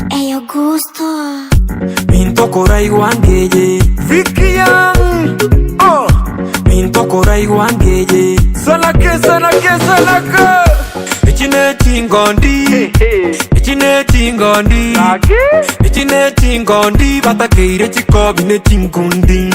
Eyo gusto Mintokorai wangeje Vicky Young Mintokorai wangeje Salake Ichine tingondi Ichine tingondi Batakeire chikobi ne tingundi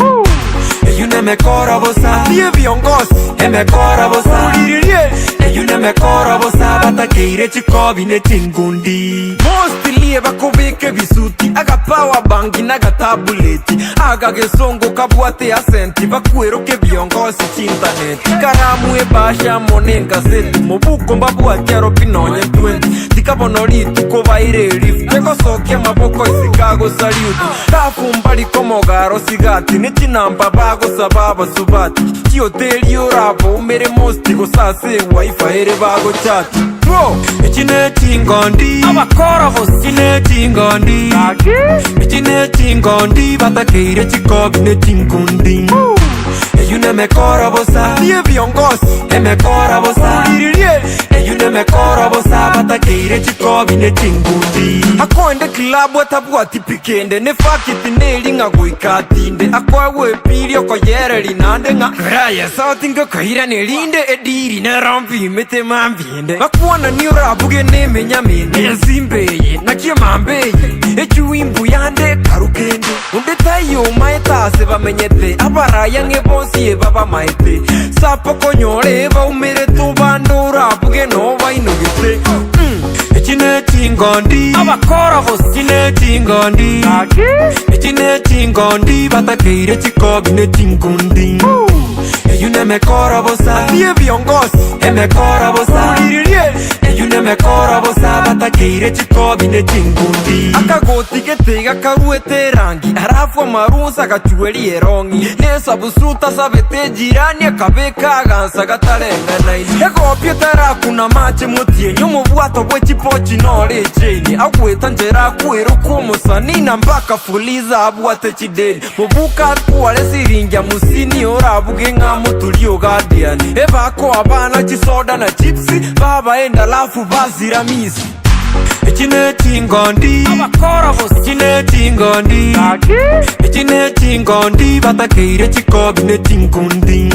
Eyune mekora bosa Liye viongozi Emekora bosa Uliririe Eyune mekora bosa Batakeire chikobi ne tingundi Mosti liye bakobeke bisuti Aga power banki naga tabuleti Aga gesongo kabuate ya senti Bakueroke viongozi chintaneti Karamu ebasha monenga seti Mobuko mbabu atiaro pinonye 20 Tikabonori tuko vaire lift Tego soke maboko isikago saliuti Tafu mbali komogaro sigati Nechinamba bago sababa subati Kioteli orapo umere mosti go sase wifi ere bago chati Ichine tingondi Abakora vos Ichine tingondi Ichine tingondi Batakeire chikobi ne tingundi Eyune mekora bosa Liye viongozi Emekora bosa Uliririe Eyune mekora bosa Batakeire chikobi ne tingundi Akoende kilabu atabu tipikende Ne fakiti ne linga guikatinde Akwawe pili oko yere linande nga Raya sauti nga kaira ne linde Ediri ne rampi mete mambiende Akwana ni urabuge ne menyamende Yazimbeye na kia mambeye Echu imbu yande karukende Unde tayo maetase bamenyete Abaraya nge bonsi eba bamaete Sapo konyore eba umere tubando urabuge no vainugete Ichine tingondi Abakora vos Ichine tingondi Ichine tingondi Batakeire chikobi ne tingundi Eyune mekora bosa Liye viongozi Emekora bosa Uliririe Eyune mekora bosa Batakeire chikobi ne tingundi Akagoti getega karuete rangi Harafu amarusa gachueli erongi Nesa busuta sabete jirani Akabeka agansa gatarenga naini Egopio tara kuna mache mutie Nyomo buato bwechi pochi nore cheni Agweta njera kuero kumosa Nina mbaka fuliza abuate chideni Mubuka kuwale siringia musini Orabuge nga mutulio guardian Evako abana chisoda na chipsi Baba enda lafu bazira misi Ichine tingondi Abakora vos Ichine tingondi Ichine tingondi Batakeire chikobi ne tingundi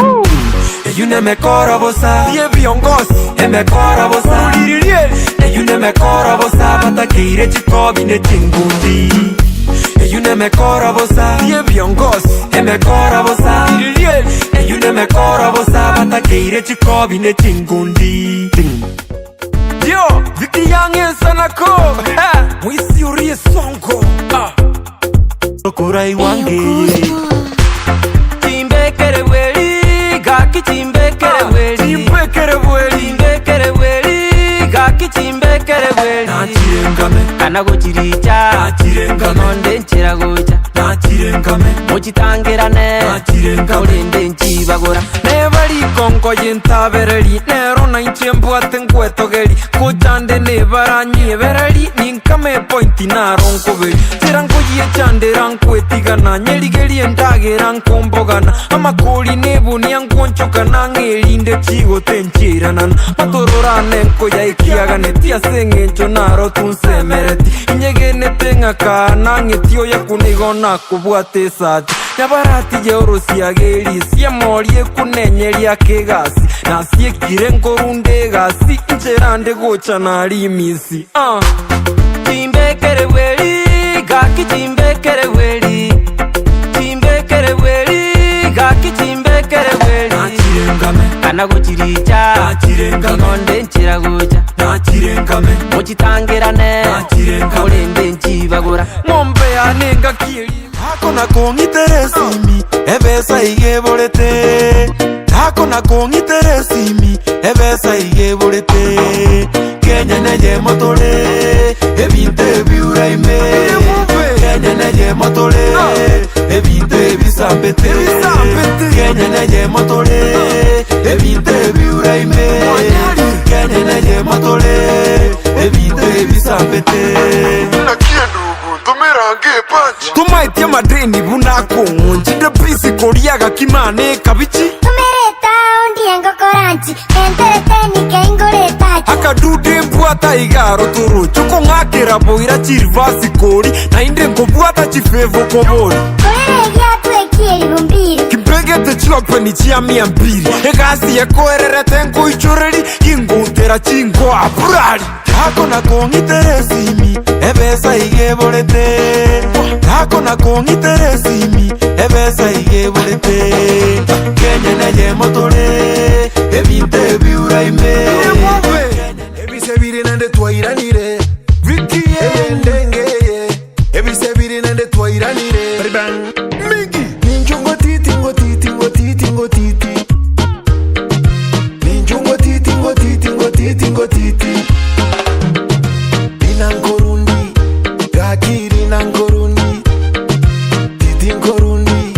Eyune mekora bosa Liye viongozi Emekora bosa Uliririe Eyune mekora bosa Batakeire chikobi ne tingundi Eyune mekora bosa Liye viongozi Emekora bosa Uliririe Eyune mekora bosa Batakeire chikobi ne tingundi Yo, Vicky Young sanako Mwisi urie songo Tokorai wange Chimbekere weli Gaki chimbekere weli Chimbekere weli Chimbekere weli Gaki chimbekere weli Nachirengame Kanago chiricha Nachirengame Nonde nchira gocha Nachirengame Mochitangirane Nachirengame Olende nchibagora Nebali konko yintabereli Nero na inchembuate nkwetogeli Kuchande nebaranyi ebereli Ninkame pointi naronkobeli Tiranko yechande rankwetigana Nyeligeli endage rankombogana Amakoli nebuni yankonchokana Ngelinde chigo tenchiranana Matorora nenko ya ikiagane Tia sengencho naro tunsemereti Inyegene tenga kana Ngetio ya kunigona kubuate sati Nyabarati jeorosi ageli Siya molie kunenyeli ya kegasi Nasiye kirenko runde gasi Ncherande gocha narimisi Chimbekere weli Gaki chimbekere weli Chimbekere weli Gaki chimbekere weli Nachirengame Kanago chiricha Nachirengame Nonde nchira gocha Nachirengame Mochitangirane Nachirengame Olende nchibagora Ngombe anenga kili Hako na kongiteresimi Ebesa igeborete Hako na kongiteresimi Ebesa igeborete Kenya neje motole Ebinte biuraime Kenya neje motole Ebinte bisambete Kenya neje motole Ebinte biuraime Kenya neje motole Ebinte bisambete Tumaitia madeni bunako Njide pisi koriaga kimane kabichi Tumereta undiengo koranchi Entere tenike ingoreta Anga dude mbwata igaro turu Chuko ngakira boira chirivasi kori Na inde mbwata chifevo kobori Kimpegete chilope ni chia 200 Egasi ya koerere tenko ichoreri Ingutera chingo apurari Hako na kongi teresimi Ebesa igeborete Hako na kongi teresimi Ebesa igeborete Kenya na ye motore Ebinte biura ime Ebise biri nande twairanire Viki endenge Ebise biri nande twairanire Migi Ninchungo titi ngo titi ngo titi ngo titi Ninchungo titi ngo titi ngo titi ngo titi Inangorundi Gakiri nangorundi Titi ngorundi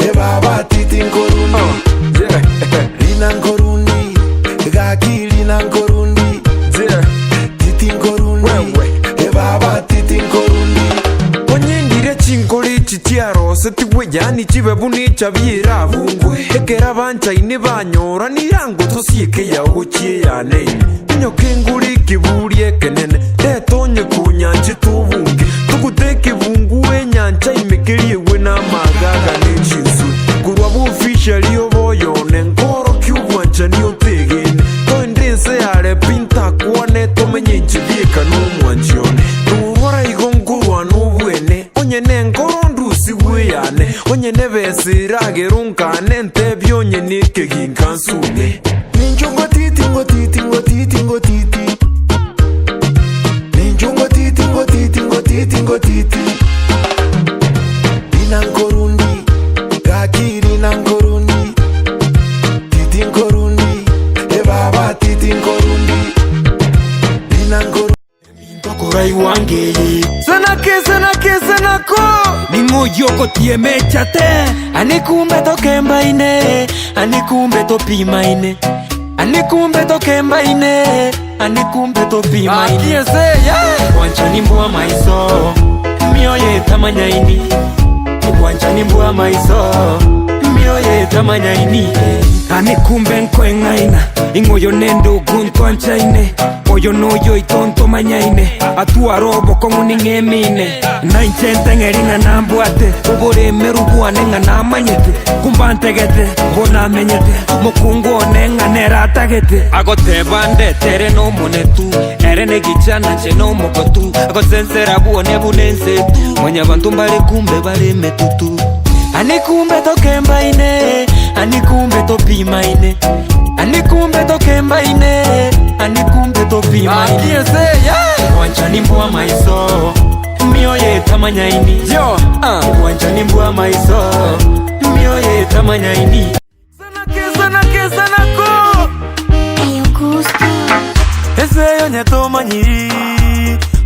Ebaba titi ngorundi Inangorundi Gakiri nangorundi Titi ngorundi Ebaba titi ngorundi Onyendire chinkoli chichiaro Setiwe yani chibebuni chabira bungwe Ekera bancha ine banyora Nirango tosieke ya ugochie ya neini Nyoke nguri kiburie kenene Detonye kunyanchi tubunge Tukuteke bungue nyancha imekerie wena magaga nechinsu Kurwa bufisha liyo boyone Nkoro kiuwancha niyo tegene Toendense yare pinta kuwane Tomenye nchibieka n'umwanchione Nuwara igongurwa n'ubwene Onye nenkoro ndusi weyane Onye nebesirage runkane Ntebyonye nike ginkansune Ninchungo titi ngo titi ngo titi ngo titi Ninchungo titi ngo titi ngo titi ngo titi Inangorundi Gakiri nangorundi Titi ngorundi Ebaba titi ngorundi Inangorundi Tokorai wangeye Sanako Ningo yoko tie mechate Anikumbe to kemba ine Anikumbe to pima ine Anikumbe to kemba ine Anikumbe to pima ine Akiese Wanchani mbua maiso Mioye tamanya ini Wanchani mbua maiso Mioye tamanya ini Anikumbe nkwenga ina Ingoyo nendo guntwancha ine Oyo noyo itonto manyaine Atua robo kongu ningemine Na inchente ngeringa nambuate Obore merubuane nga namanyete Kumbantegete, bona menyete Mokungu onenga neratagete Agote bande tere no monetu Ere negichana che no mokotu Agosensera buone bunense tu Mwanya bantu mbale kumbe bale metutu Anikumbe to kemba ine Anikumbe to pima ine Anikumbe to kemba ine Anikumbe to pima ine Akiese Wanchani mbua maiso Mioye tamanya ini Wanchani mbua maiso Mioye tamanya ini Sanako Eyo gusto Ese yo nyeto manyiri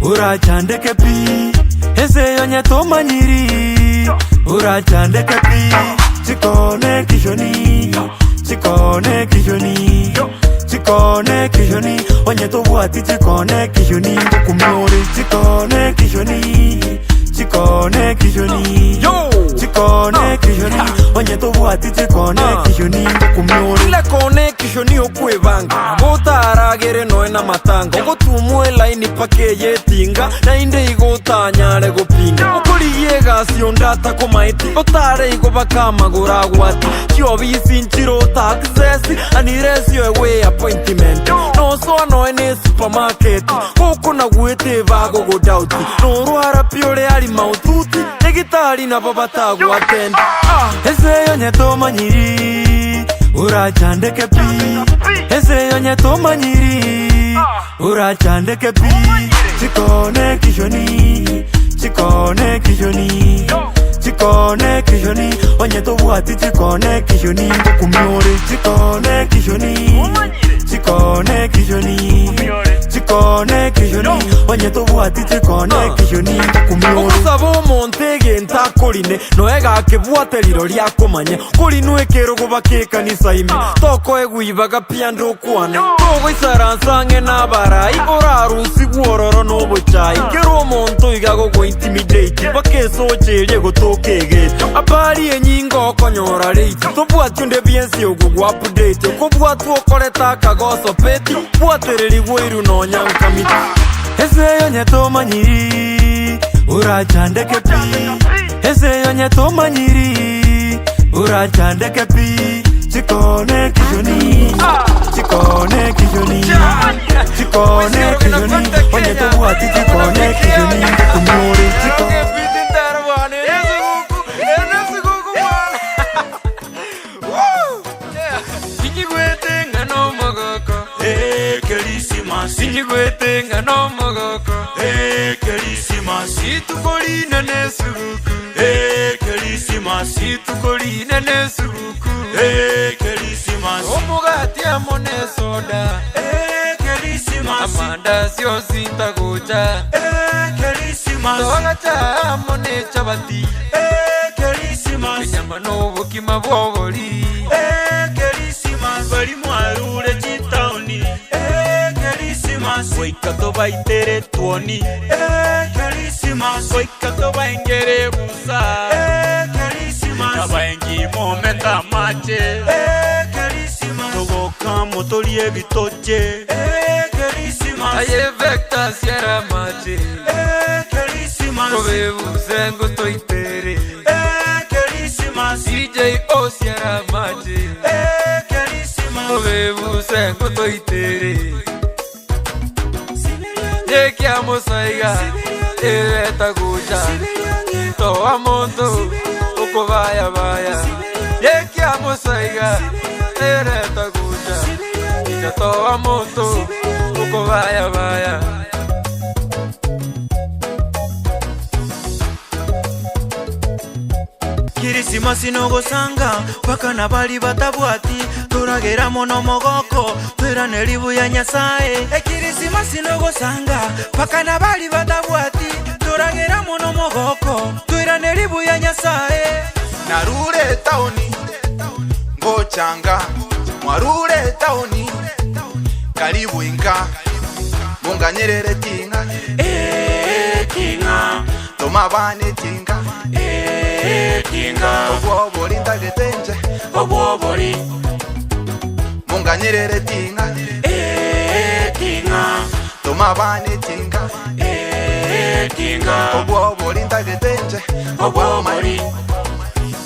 Urachande kepi Ese yo nyeto manyiri Urachande kepi Chikone kishoni Chikone kishoni Chikone kishoni Onye to buati chikone kishoni Kumiore chikone kishoni Chikone kishoni Chikone kishoni Onye to buati chikone kishoni Kumiore Ile kone kishoni okwe banga Bota aragere noe na matanga Ogo tumue laini pake yetinga Na inde igota nyare gopinga Okori yega siondata komaiti Otare igo baka magora guati Kyo bisi nchiro taxesi Aniresi ewe appointment No so ano ene supermarket Koko na guete vago go dauti No ruara piore ali maututi Negitari na babata guatendi Ese yo nyeto manyiri Urachande kepi Ese yo nyeto manyiri Urachande kepi Chikone kishoni Chikone kishoni Chikone kishoni Onye to buati chikone kishoni Kumiore chikone kishoni Chikone kishoni Chikone kishoni Onye to buati chikone kishoni Kumiore Okusabo montege ntakoline Noega ke buate liro liako manye Kuri nuekero gubake kanisa ime Toko eguibaga piando kuane Togo isaransange nabarai Oraru siguororo no bochai Kero monto iga go intimidate bakeso cherie gutokege abari enyingo konyora rate tobwatyo nde biensi ogu update kobwatwo okoreta kagoso peti bwatereri gwiru no nyankamiti ese onyeto manyiri urachandeke pi ese onyeto manyiri urachandeke pi chikone kijoni chikone kijoni chikone kijoni onyeto bwati chikone kijoni kumuri chikone Sinigwetenga no mogoko Christmas Itukolina nesuguku Christmas Itukolina nesuguku Christmas Omugati amone soda Christmas Amanda sio sintagoja Christmas Togata amone chabati Christmas Kinyama no bukima bwoboli Christmas bali mwarure chitauni Soikato baitere tuoni Christmas Soikato baingere busa Christmas Kabaingi momenta mache Christmas Toboka motolie bitoche Christmas Aye vecta sierra mache Christmas Kobe busengo toitere Christmas DJ O sierra mache Christmas Kobe busengo toitere Yeki amosaiga Eta guja To amonto Uko vaya vaya Yeki amosaiga Eta guja Ija to amonto Uko vaya vaya Christmas no gosanga paka na bali batabwati turagera mono mogoko twera neribu ya nyasaye Christmas no gosanga paka na bali batabwati turagera mono mogoko twera neribu ya nyasaye narure tauni ngochanga mwarure tauni karibu inka munganyerere tinga tinga toma bane tinga tinga obwobori ndagetenje obwobori munganyerere tinga tinga toma bane tinga tinga obwobori ndagetenje obwobori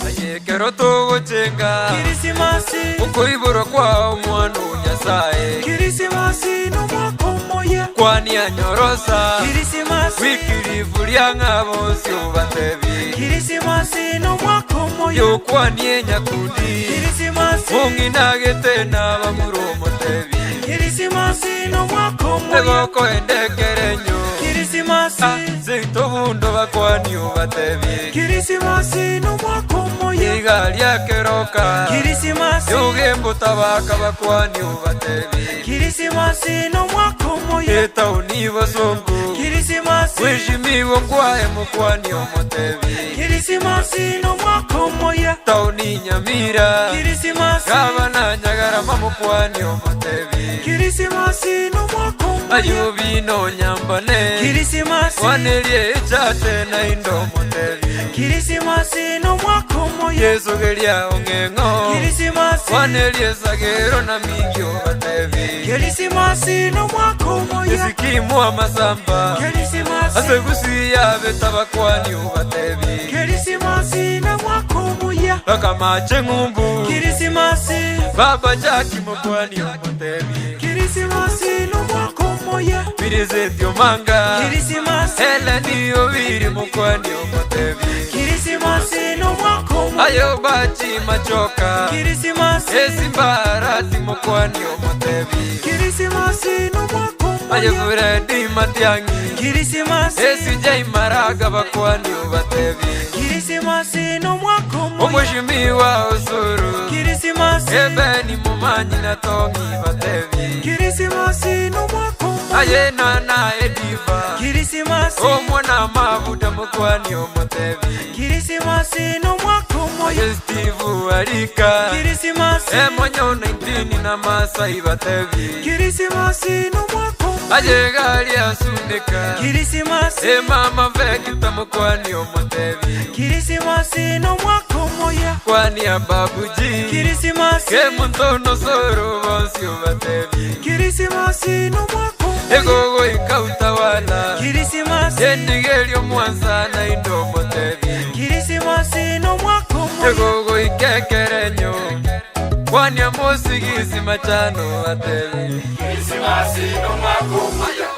Aye kero togo chenga Christmas Uko iboro kwa umwanu nyasaye Christmas no mwakomoye Kwani anyorosa Christmas Wikiri fulia ngabo sio batebi Christmas no mwakomoye Yo kwani enyakundi Christmas Mungi nagete na bamuromo tebi Christmas no mwakomoye Egoko endekerenyo Christmas Zito bundo bakwani ubatebi Christmas no mwakomoye Igali akeroka Christmas Yogembo tabaka bakwani ubatebi Christmas no mwakomoye Eta univo songo Christmas Wishimiwo ngwae mukwani omotebi Christmas no mwakomoye Tauni nyamira Christmas Gabana nyagara mamukwani omotebi Christmas no mwakomoye Ayubi no nyambane Christmas Wanelie echate na indo motebi Christmas no mwakomoye Yesu gelia ongengo Christmas Wanelie sagero na mingyo batebi Christmas no mwakomoye Isikimu amasamba Christmas Asegusi ya betabakwani ubatebi Christmas no mwakomoye Bakamache ngumbu Christmas Baba jaki mukwani omotebi Christmas no mwakomoye Birize diomanga Christmas Hele niyo biri mukwani omotebi Christmas no mwakomoye Ayo bachi machoka Christmas Esimbarati mukwani omotebi Christmas no mwakomoye Ayo Freddy Matiangi Christmas Esijai maraga bakwani obatebi Christmas no mwakomoye Umushimiwa usuru Christmas Ebeni mumanyi na tongi batebi Christmas no mwakomoye Aye nana ediva Christmas Omwana mabuda mukwani omotebi Christmas no mwakomoye Aye Steve Alika Christmas Emonyo 19 na masai batebi Christmas no mwakomoye Ajegali asunika Kirisimasi mama vekita mukwani omutebi Kirisimasi no mwaka moya kwani ya babuji Kirisimasi ke muntono soro bonsi obatebi Kirisimasi no mwaka moya Egogo ikautawala Kirisimasi Yendigeli omwanza na indo omutebi Kirisimasi no mwaka moya Egogo ikekerenyo kwani ya musigizi machano batebi Kirisimasi no mwaka moya